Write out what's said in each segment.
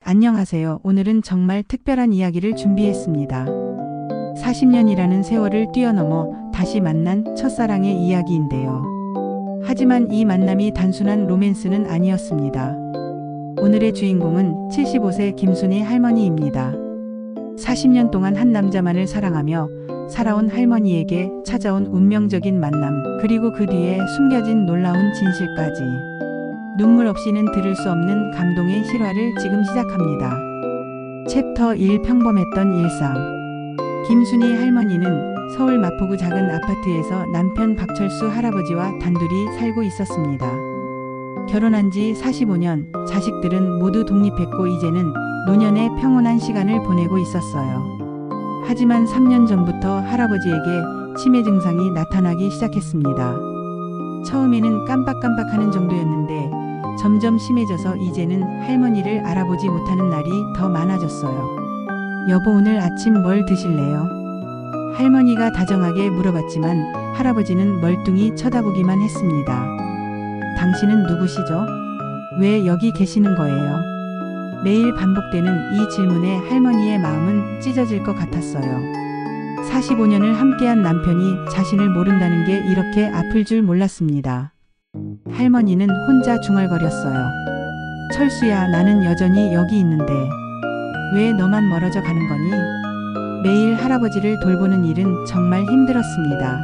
안녕하세요. 오늘은 정말 특별한 이야기를 준비했습니다. 40년이라는 세월을 뛰어넘어 다시 만난 첫사랑의 이야기인데요. 하지만 이 만남이 단순한 로맨스는 아니었습니다. 오늘의 주인공은 75세 김순희 할머니입니다. 40년 동안 한 남자만을 사랑하며 살아온 할머니에게 찾아온 운명적인 만남, 그리고 그 뒤에 숨겨진 놀라운 진실까지. 눈물 없이는 들을 수 없는 감동의 실화를 지금 시작합니다. 챕터 1. 평범했던 일상. 김순희 할머니는 서울 마포구 작은 아파트에서 남편 박철수 할아버지와 단둘이 살고 있었습니다. 결혼한 지 45년, 자식들은 모두 독립했고 이제는 노년의 평온한 시간을 보내고 있었어요. 하지만 3년 전부터 할아버지에게 치매 증상이 나타나기 시작했습니다. 처음에는 깜빡깜빡하는 정도였는데 점점 심해져서 이제는 할머니를 알아보지 못하는 날이 더 많아졌어요. 여보, 오늘 아침 뭘 드실래요? 할머니가 다정하게 물어봤지만 할아버지는 멀뚱히 쳐다보기만 했습니다. 당신은 누구시죠? 왜 여기 계시는 거예요? 매일 반복되는 이 질문에 할머니의 마음은 찢어질 것 같았어요. 45년을 함께한 남편이 자신을 모른다는 게 이렇게 아플 줄 몰랐습니다. 할머니는 혼자 중얼거렸어요. 철수야, 나는 여전히 여기 있는데 왜 너만 멀어져 가는 거니? 매일 할아버지를 돌보는 일은 정말 힘들었습니다.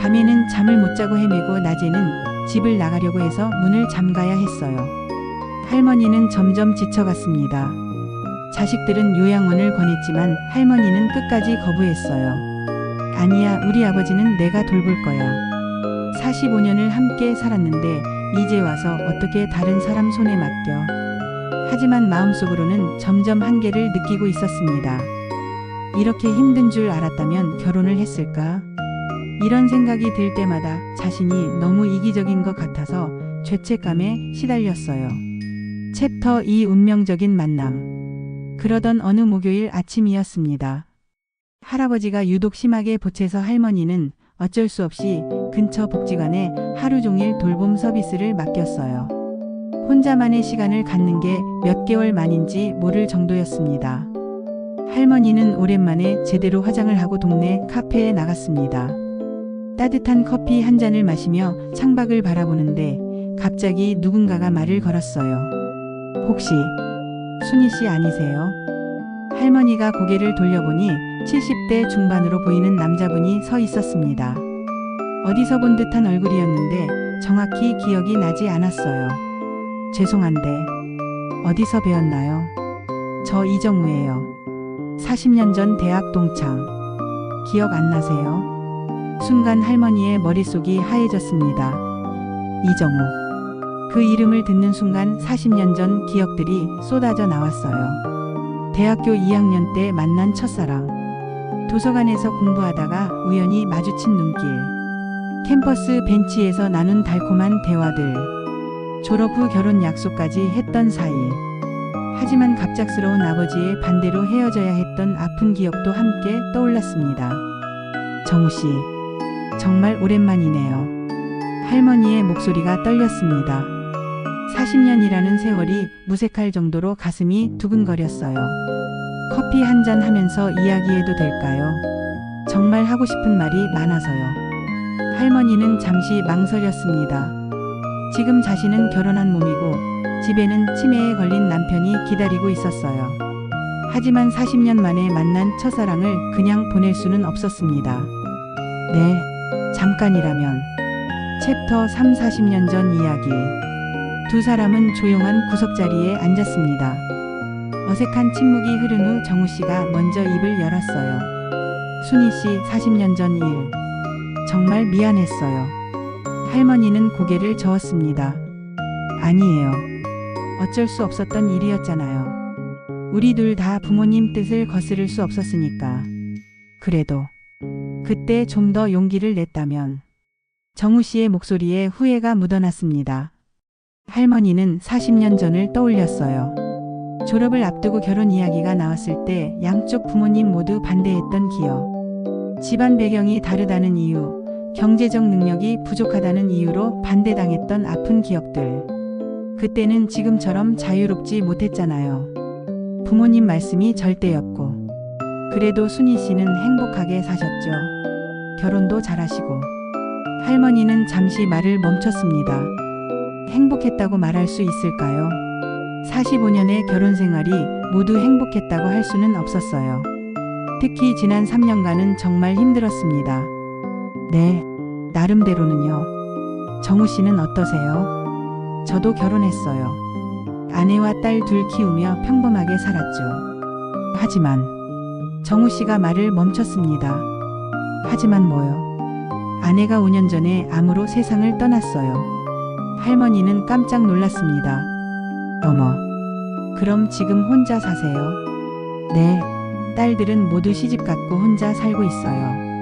밤에는 잠을 못 자고 헤매고 낮에는 집을 나가려고 해서 문을 잠가야 했어요. 할머니는 점점 지쳐갔습니다. 자식들은 요양원을 권했지만 할머니는 끝까지 거부했어요. 아니야, 우리 아버지는 내가 돌볼 거야. 45년을 함께 살았는데 이제 와서 어떻게 다른 사람 손에 맡겨. 하지만 마음속으로는 점점 한계를 느끼고 있었습니다. 이렇게 힘든 줄 알았다면 결혼을 했을까? 이런 생각이 들 때마다 자신이 너무 이기적인 것 같아서 죄책감에 시달렸어요. 챕터 2. 운명적인 만남. 그러던 어느 목요일 아침이었습니다. 할아버지가 유독 심하게 보채서 할머니는 어쩔 수 없이 근처 복지관에 하루 종일 돌봄 서비스를 맡겼어요. 혼자만의 시간을 갖는 게 몇 개월 만인지 모를 정도였습니다. 할머니는 오랜만에 제대로 화장을 하고 동네 카페에 나갔습니다. 따뜻한 커피 한 잔을 마시며 창밖을 바라보는데 갑자기 누군가가 말을 걸었어요. 혹시 순희 씨 아니세요? 할머니가 고개를 돌려보니 70대 중반으로 보이는 남자분이 서 있었습니다. 어디서 본 듯한 얼굴이었는데 정확히 기억이 나지 않았어요. 죄송한데 어디서 배웠나요? 저 이정우예요. 40년 전 대학 동창. 기억 안 나세요? 순간 할머니의 머릿속이 하얘졌습니다. 이정우. 그 이름을 듣는 순간 40년 전 기억들이 쏟아져 나왔어요. 대학교 2학년 때 만난 첫사랑. 도서관에서 공부하다가 우연히 마주친 눈길. 캠퍼스 벤치에서 나눈 달콤한 대화들. 졸업 후 결혼 약속까지 했던 사이. 하지만 갑작스러운 아버지의 반대로 헤어져야 했던 아픈 기억도 함께 떠올랐습니다. 정우 씨, 정말 오랜만이네요. 할머니의 목소리가 떨렸습니다. 40년이라는 세월이 무색할 정도로 가슴이 두근거렸어요. 커피 한 잔 하면서 이야기해도 될까요? 정말 하고 싶은 말이 많아서요. 할머니는 잠시 망설였습니다. 지금 자신은 결혼한 몸이고 집에는 치매에 걸린 남편이 기다리고 있었어요. 하지만 40년 만에 만난 첫사랑을 그냥 보낼 수는 없었습니다. 네, 잠깐이라면. 챕터 3. 40년 전 이야기. 두 사람은 조용한 구석자리에 앉았습니다. 어색한 침묵이 흐른 후 정우 씨가 먼저 입을 열었어요. 순희 씨, 40년 전 일. 정말 미안했어요. 할머니는 고개를 저었습니다. 아니에요. 어쩔 수 없었던 일이었잖아요. 우리 둘 다 부모님 뜻을 거스를 수 없었으니까. 그래도 그때 좀 더 용기를 냈다면. 정우 씨의 목소리에 후회가 묻어났습니다. 할머니는 40년 전을 떠올렸어요. 졸업을 앞두고 결혼 이야기가 나왔을 때 양쪽 부모님 모두 반대했던 기억. 집안 배경이 다르다는 이유, 경제적 능력이 부족하다는 이유로 반대당했던 아픈 기억들. 그때는 지금처럼 자유롭지 못했잖아요. 부모님 말씀이 절대였고, 그래도 순희 씨는 행복하게 사셨죠. 결혼도 잘하시고. 할머니는 잠시 말을 멈췄습니다. 행복했다고 말할 수 있을까요? 45년의 결혼 생활이 모두 행복했다고 할 수는 없었어요. 특히 지난 3년간은 정말 힘들었습니다. 네, 나름대로는요. 정우 씨는 어떠세요? 저도 결혼했어요. 아내와 딸 둘 키우며 평범하게 살았죠. 하지만 정우 씨가 말을 멈췄습니다. 하지만 뭐요? 아내가 5년 전에 암으로 세상을 떠났어요. 할머니는 깜짝 놀랐습니다. 어머, 그럼 지금 혼자 사세요? 네, 딸들은 모두 시집갔고 혼자 살고 있어요.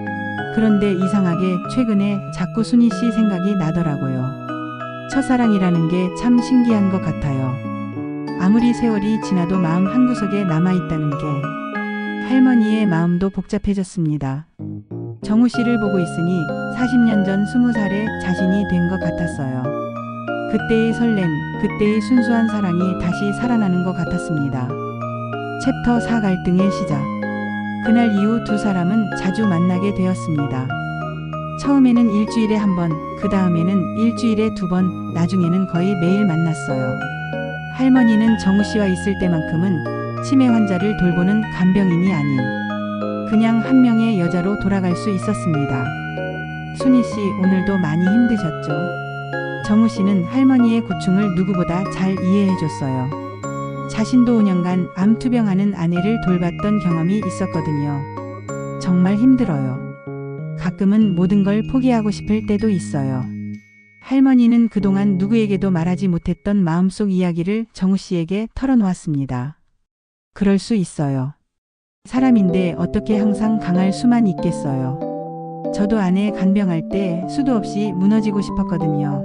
그런데 이상하게 최근에 자꾸 순희 씨 생각이 나더라고요. 첫사랑이라는 게 참 신기한 것 같아요. 아무리 세월이 지나도 마음 한구석에 남아있다는 게. 할머니의 마음도 복잡해졌습니다. 정우 씨를 보고 있으니 40년 전 20살의 자신이 된 것 같았어요. 그때의 설렘, 그때의 순수한 사랑이 다시 살아나는 것 같았습니다. 챕터 4 갈등의 시작. 그날 이후 두 사람은 자주 만나게 되었습니다. 처음에는 일주일에 한 번, 그 다음에는 일주일에 2번, 나중에는 거의 매일 만났어요. 할머니는 정우 씨와 있을 때만큼은 치매 환자를 돌보는 간병인이 아닌 그냥 한 명의 여자로 돌아갈 수 있었습니다. 순희 씨 오늘도 많이 힘드셨죠? 정우 씨는 할머니의 고충을 누구보다 잘 이해해 줬어요. 자신도 5년간 암 투병하는 아내를 돌봤던 경험이 있었거든요. 정말 힘들어요. 가끔은 모든 걸 포기하고 싶을 때도 있어요. 할머니는 그동안 누구에게도 말하지 못했던 마음속 이야기를 정우 씨에게 털어놓았습니다. 그럴 수 있어요. 사람인데 어떻게 항상 강할 수만 있겠어요. 저도 아내 간병할 때 수도 없이 무너지고 싶었거든요.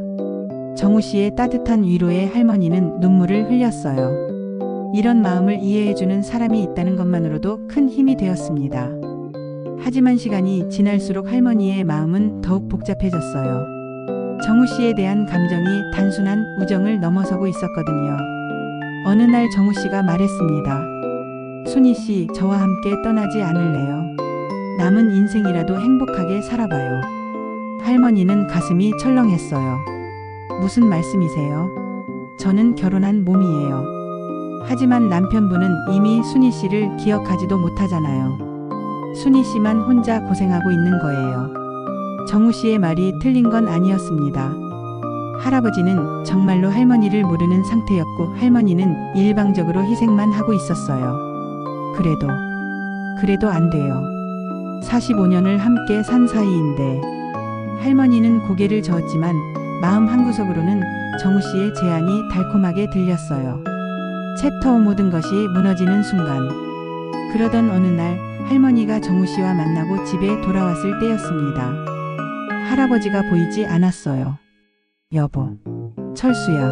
정우 씨의 따뜻한 위로에 할머니는 눈물을 흘렸어요. 이런 마음을 이해해주는 사람이 있다는 것만으로도 큰 힘이 되었습니다. 하지만 시간이 지날수록 할머니의 마음은 더욱 복잡해졌어요. 정우 씨에 대한 감정이 단순한 우정을 넘어서고 있었거든요. 어느 날 정우 씨가 말했습니다. 순희 씨, 저와 함께 떠나지 않을래요? 남은 인생이라도 행복하게 살아봐요. 할머니는 가슴이 철렁했어요. 무슨 말씀이세요? 저는 결혼한 몸이에요. 하지만 남편분은 이미 순희 씨를 기억하지도 못하잖아요. 순희 씨만 혼자 고생하고 있는 거예요. 정우 씨의 말이 틀린 건 아니었습니다. 할아버지는 정말로 할머니를 모르는 상태였고 할머니는 일방적으로 희생만 하고 있었어요. 그래도 안 돼요. 45년을 함께 산 사이인데. 할머니는 고개를 저었지만 마음 한구석으로는 정우 씨의 제안이 달콤하게 들렸어요. 챕터 5 모든 것이 무너지는 순간. 그러던 어느 날 할머니가 정우 씨와 만나고 집에 돌아왔을 때였습니다. 할아버지가 보이지 않았어요. 여보, 철수야.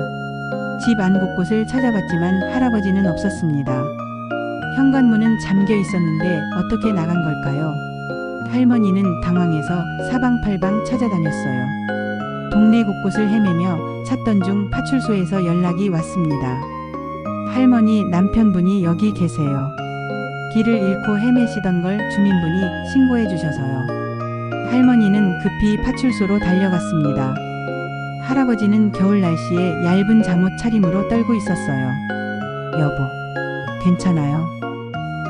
집 안 곳곳을 찾아봤지만 할아버지는 없었습니다. 현관문은 잠겨 있었는데 어떻게 나간 걸까요? 할머니는 당황해서 사방팔방 찾아다녔어요. 동네 곳곳을 헤매며 찾던 중 파출소에서 연락이 왔습니다. 할머니, 남편분이 여기 계세요. 길을 잃고 헤매시던 걸 주민분이 신고해 주셔서요. 할머니는 급히 파출소로 달려갔습니다. 할아버지는 겨울 날씨에 얇은 잠옷 차림으로 떨고 있었어요. 여보, 괜찮아요?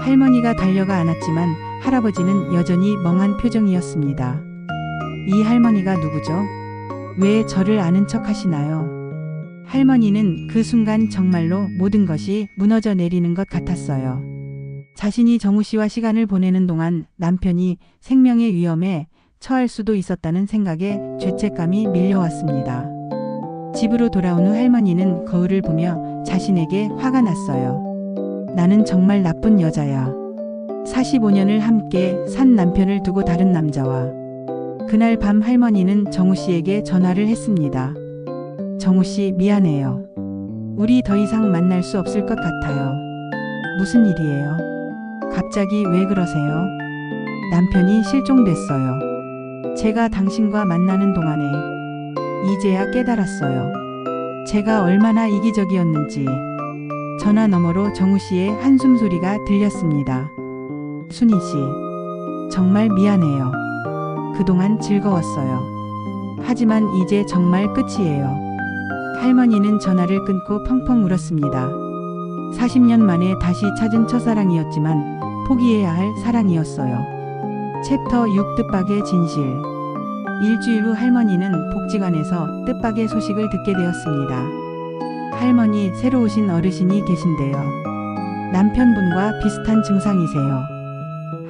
할머니가 달려가 안았지만 할아버지는 여전히 멍한 표정이었습니다. 이 할머니가 누구죠? 왜 저를 아는 척 하시나요? 할머니는 그 순간 정말로 모든 것이 무너져 내리는 것 같았어요. 자신이 정우 씨와 시간을 보내는 동안 남편이 생명의 위험에 처할 수도 있었다는 생각에 죄책감이 밀려왔습니다. 집으로 돌아온 후 할머니는 거울을 보며 자신에게 화가 났어요. 나는 정말 나쁜 여자야. 45년을 함께 산 남편을 두고 다른 남자와. 그날 밤 할머니는 정우 씨에게 전화를 했습니다. 정우 씨, 미안해요. 우리 더 이상 만날 수 없을 것 같아요. 무슨 일이에요? 갑자기 왜 그러세요? 남편이 실종됐어요. 제가 당신과 만나는 동안에 이제야 깨달았어요. 제가 얼마나 이기적이었는지. 전화 너머로 정우 씨의 한숨 소리가 들렸습니다. 순희 씨, 정말 미안해요. 그동안 즐거웠어요. 하지만 이제 정말 끝이에요. 할머니는 전화를 끊고 펑펑 울었습니다. 40년 만에 다시 찾은 첫사랑이었지만 포기해야 할 사랑이었어요. 챕터 6 뜻밖의 진실. 일주일 후 할머니는 복지관에서 뜻밖의 소식을 듣게 되었습니다. 할머니, 새로 오신 어르신이 계신데요. 남편분과 비슷한 증상이세요.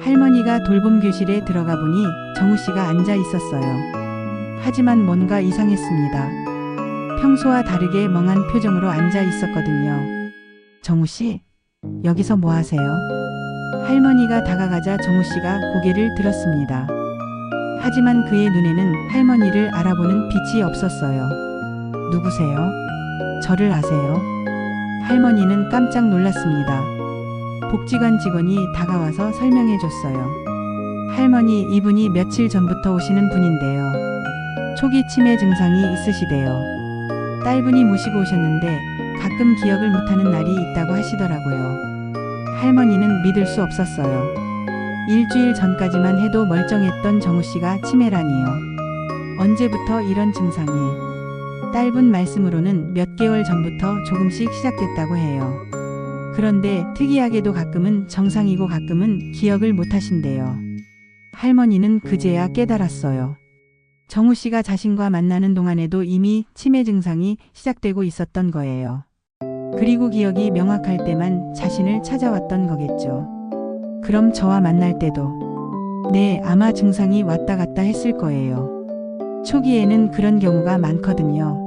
할머니가 돌봄 교실에 들어가 보니 정우 씨가 앉아 있었어요. 하지만 뭔가 이상했습니다. 평소와 다르게 멍한 표정으로 앉아 있었거든요. 정우 씨, 여기서 뭐 하세요? 할머니가 다가가자 정우 씨가 고개를 들었습니다. 하지만 그의 눈에는 할머니를 알아보는 빛이 없었어요. 누구세요? 저를 아세요? 할머니는 깜짝 놀랐습니다. 복지관 직원이 다가와서 설명해 줬어요. 할머니, 이분이 며칠 전부터 오시는 분인데요. 초기 치매 증상이 있으시대요. 딸분이 모시고 오셨는데 가끔 기억을 못하는 날이 있다고 하시더라고요. 할머니는 믿을 수 없었어요. 일주일 전까지만 해도 멀쩡했던 정우 씨가 치매라니요. 언제부터 이런 증상이? 딸분 말씀으로는 몇 개월 전부터 조금씩 시작됐다고 해요. 그런데 특이하게도 가끔은 정상이고 가끔은 기억을 못 하신대요. 할머니는 그제야 깨달았어요. 정우 씨가 자신과 만나는 동안에도 이미 치매 증상이 시작되고 있었던 거예요. 그리고 기억이 명확할 때만 자신을 찾아왔던 거겠죠. 그럼 저와 만날 때도? 네, 아마 증상이 왔다 갔다 했을 거예요. 초기에는 그런 경우가 많거든요.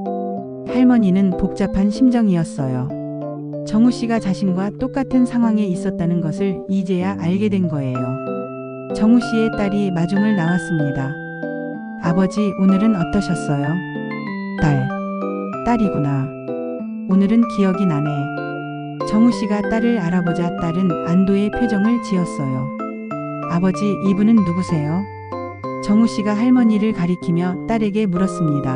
할머니는 복잡한 심정이었어요. 정우 씨가 자신과 똑같은 상황에 있었다는 것을 이제야 알게 된 거예요. 정우 씨의 딸이 마중을 나왔습니다. 아버지, 오늘은 어떠셨어요? 딸이구나. 오늘은 기억이 나네. 정우 씨가 딸을 알아보자 딸은 안도의 표정을 지었어요. 아버지, 이분은 누구세요? 정우 씨가 할머니를 가리키며 딸에게 물었습니다.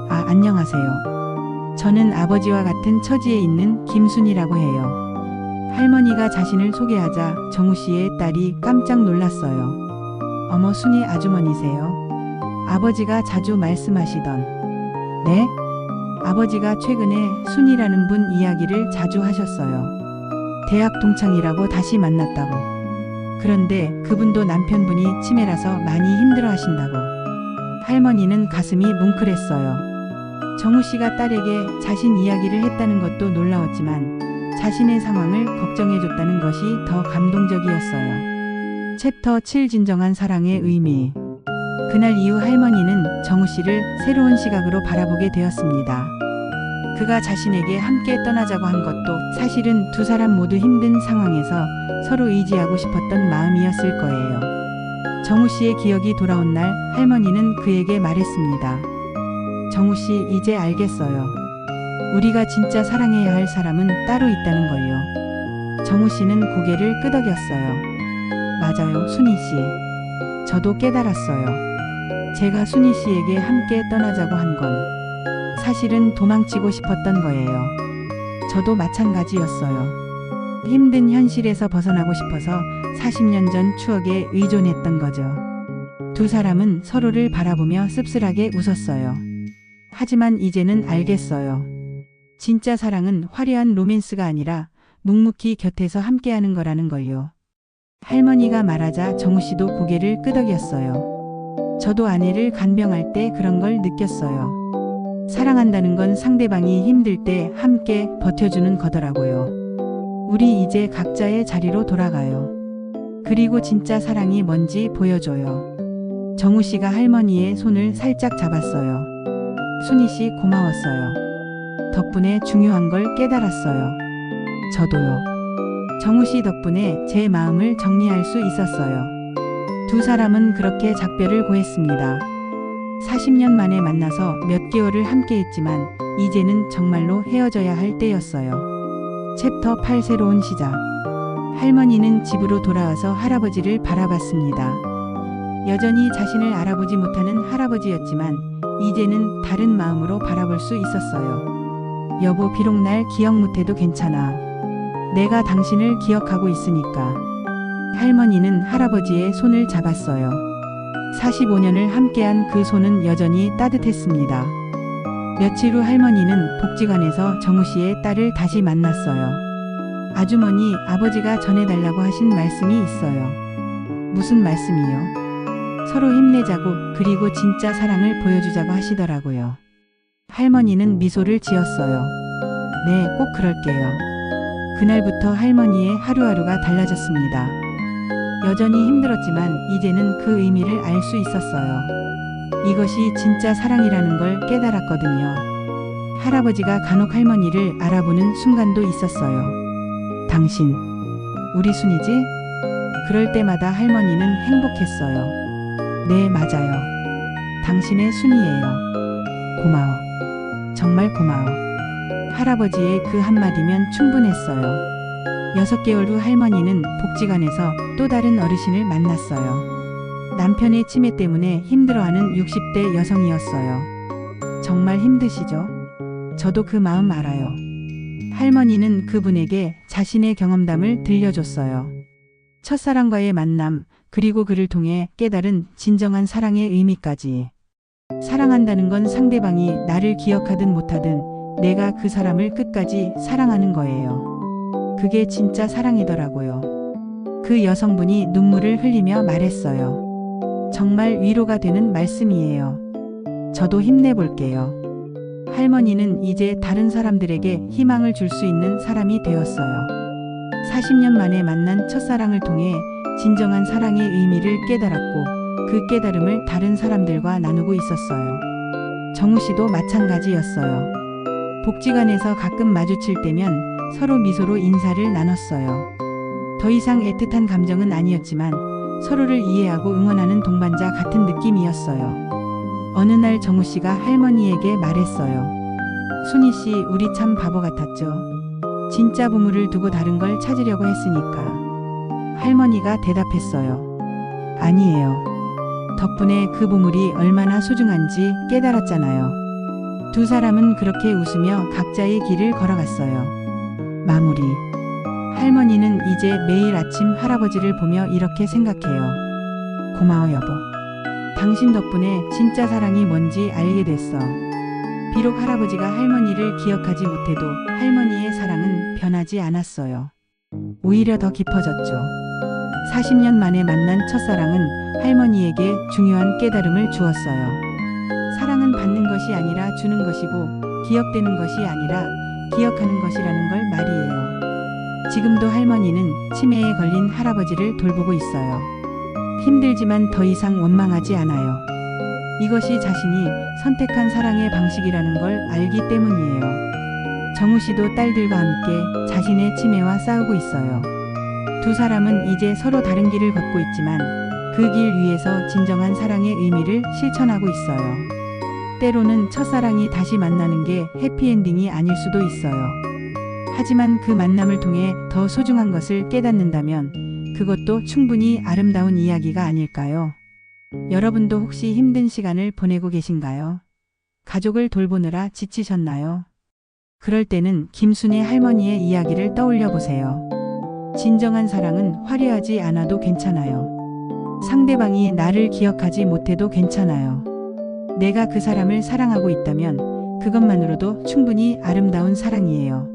아, 안녕하세요. 저는 아버지와 같은 처지에 있는 김순이라고 해요. 할머니가 자신을 소개하자 정우 씨의 딸이 깜짝 놀랐어요. 어머, 순이 아주머니세요? 아버지가 자주 말씀하시던. 네? 아버지가 최근에 순이라는 분 이야기를 자주 하셨어요. 대학 동창이라고 다시 만났다고. 그런데 그분도 남편분이 치매라서 많이 힘들어 하신다고. 할머니는 가슴이 뭉클했어요. 정우 씨가 딸에게 자신 이야기를 했다는 것도 놀라웠지만 자신의 상황을 걱정해줬다는 것이 더 감동적이었어요. 챕터 7 진정한 사랑의 의미. 그날 이후 할머니는 정우 씨를 새로운 시각으로 바라보게 되었습니다. 그가 자신에게 함께 떠나자고 한 것도 사실은 두 사람 모두 힘든 상황에서 서로 의지하고 싶었던 마음이었을 거예요. 정우 씨의 기억이 돌아온 날 할머니는 그에게 말했습니다. 정우 씨, 이제 알겠어요. 우리가 진짜 사랑해야 할 사람은 따로 있다는 걸요. 정우 씨는 고개를 끄덕였어요. 맞아요, 순희 씨. 저도 깨달았어요. 제가 순희 씨에게 함께 떠나자고 한 건 사실은 도망치고 싶었던 거예요. 저도 마찬가지였어요. 힘든 현실에서 벗어나고 싶어서 40년 전 추억에 의존했던 거죠. 두 사람은 서로를 바라보며 씁쓸하게 웃었어요. 하지만 이제는 알겠어요. 진짜 사랑은 화려한 로맨스가 아니라 묵묵히 곁에서 함께하는 거라는 걸요. 할머니가 말하자 정우 씨도 고개를 끄덕였어요. 저도 아내를 간병할 때 그런 걸 느꼈어요. 사랑한다는 건 상대방이 힘들 때 함께 버텨주는 거더라고요. 우리 이제 각자의 자리로 돌아가요. 그리고 진짜 사랑이 뭔지 보여줘요. 정우 씨가 할머니의 손을 살짝 잡았어요. 순희 씨, 고마웠어요. 덕분에 중요한 걸 깨달았어요. 저도요. 정우 씨 덕분에 제 마음을 정리할 수 있었어요. 두 사람은 그렇게 작별을 고했습니다. 40년 만에 만나서 몇 개월을 함께 했지만 이제는 정말로 헤어져야 할 때였어요. 챕터 8 새로운 시작. 할머니는 집으로 돌아와서 할아버지를 바라봤습니다. 여전히 자신을 알아보지 못하는 할아버지였지만 이제는 다른 마음으로 바라볼 수 있었어요. 여보, 비록 날 기억 못해도 괜찮아. 내가 당신을 기억하고 있으니까. 할머니는 할아버지의 손을 잡았어요. 45년을 함께한 그 손은 여전히 따뜻했습니다. 며칠 후 할머니는 복지관에서 정우 씨의 딸을 다시 만났어요. 아주머니, 아버지가 전해달라고 하신 말씀이 있어요. 무슨 말씀이요? 서로 힘내자고, 그리고 진짜 사랑을 보여주자고 하시더라고요. 할머니는 미소를 지었어요. 네, 꼭 그럴게요. 그날부터 할머니의 하루하루가 달라졌습니다. 여전히 힘들었지만 이제는 그 의미를 알 수 있었어요. 이것이 진짜 사랑이라는 걸 깨달았거든요. 할아버지가 간혹 할머니를 알아보는 순간도 있었어요. 당신, 우리 순이지? 그럴 때마다 할머니는 행복했어요. 네, 맞아요. 당신의 순이에요. 고마워. 정말 고마워. 할아버지의 그 한마디면 충분했어요. 6개월 후 할머니는 복지관에서 또 다른 어르신을 만났어요. 남편의 치매 때문에 힘들어하는 60대 여성이었어요. 정말 힘드시죠? 저도 그 마음 알아요. 할머니는 그분에게 자신의 경험담을 들려줬어요. 첫사랑과의 만남, 그리고 그를 통해 깨달은 진정한 사랑의 의미까지. 사랑한다는 건 상대방이 나를 기억하든 못하든 내가 그 사람을 끝까지 사랑하는 거예요. 그게 진짜 사랑이더라고요. 그 여성분이 눈물을 흘리며 말했어요. 정말 위로가 되는 말씀이에요. 저도 힘내볼게요. 할머니는 이제 다른 사람들에게 희망을 줄 수 있는 사람이 되었어요. 40년 만에 만난 첫사랑을 통해 진정한 사랑의 의미를 깨달았고, 그 깨달음을 다른 사람들과 나누고 있었어요. 정우 씨도 마찬가지였어요. 복지관에서 가끔 마주칠 때면 서로 미소로 인사를 나눴어요. 더 이상 애틋한 감정은 아니었지만 서로를 이해하고 응원하는 동반자 같은 느낌이었어요. 어느 날 정우 씨가 할머니에게 말했어요. 순이 씨, 우리 참 바보 같았죠. 진짜 보물을 두고 다른 걸 찾으려고 했으니까. 할머니가 대답했어요. 아니에요. 덕분에 그 보물이 얼마나 소중한지 깨달았잖아요. 두 사람은 그렇게 웃으며 각자의 길을 걸어갔어요. 마무리. 할머니는 이제 매일 아침 할아버지를 보며 이렇게 생각해요. 고마워, 여보. 당신 덕분에 진짜 사랑이 뭔지 알게 됐어. 비록 할아버지가 할머니를 기억하지 못해도 할머니의 사랑은 변하지 않았어요. 오히려 더 깊어졌죠. 40년 만에 만난 첫사랑은 할머니에게 중요한 깨달음을 주었어요. 사랑은 받는 것이 아니라 주는 것이고, 기억되는 것이 아니라 기억하는 것이라는 걸 말이에요. 지금도 할머니는 치매에 걸린 할아버지를 돌보고 있어요. 힘들지만 더 이상 원망하지 않아요. 이것이 자신이 선택한 사랑의 방식이라는 걸 알기 때문이에요. 정우 씨도 딸들과 함께 자신의 치매와 싸우고 있어요. 두 사람은 이제 서로 다른 길을 걷고 있지만 그 길 위에서 진정한 사랑의 의미를 실천하고 있어요. 때로는 첫사랑이 다시 만나는 게 해피엔딩이 아닐 수도 있어요. 하지만 그 만남을 통해 더 소중한 것을 깨닫는다면 그것도 충분히 아름다운 이야기가 아닐까요? 여러분도 혹시 힘든 시간을 보내고 계신가요? 가족을 돌보느라 지치셨나요? 그럴 때는 김순의 할머니의 이야기를 떠올려 보세요. 진정한 사랑은 화려하지 않아도 괜찮아요. 상대방이 나를 기억하지 못해도 괜찮아요. 내가 그 사람을 사랑하고 있다면 그것만으로도 충분히 아름다운 사랑이에요.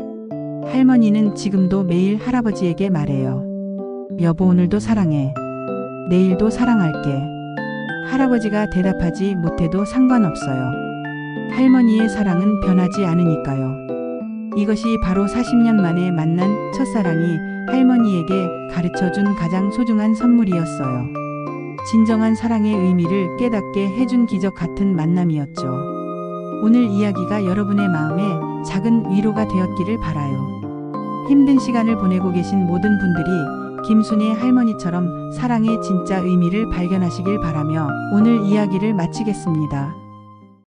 할머니는 지금도 매일 할아버지에게 말해요. 여보, 오늘도 사랑해. 내일도 사랑할게. 할아버지가 대답하지 못해도 상관없어요. 할머니의 사랑은 변하지 않으니까요. 이것이 바로 40년 만에 만난 첫사랑이 할머니에게 가르쳐준 가장 소중한 선물이었어요. 진정한 사랑의 의미를 깨닫게 해준 기적 같은 만남이었죠. 오늘 이야기가 여러분의 마음에 작은 위로가 되었기를 바라요. 힘든 시간을 보내고 계신 모든 분들이 김순의 할머니처럼 사랑의 진짜 의미를 발견하시길 바라며 오늘 이야기를 마치겠습니다.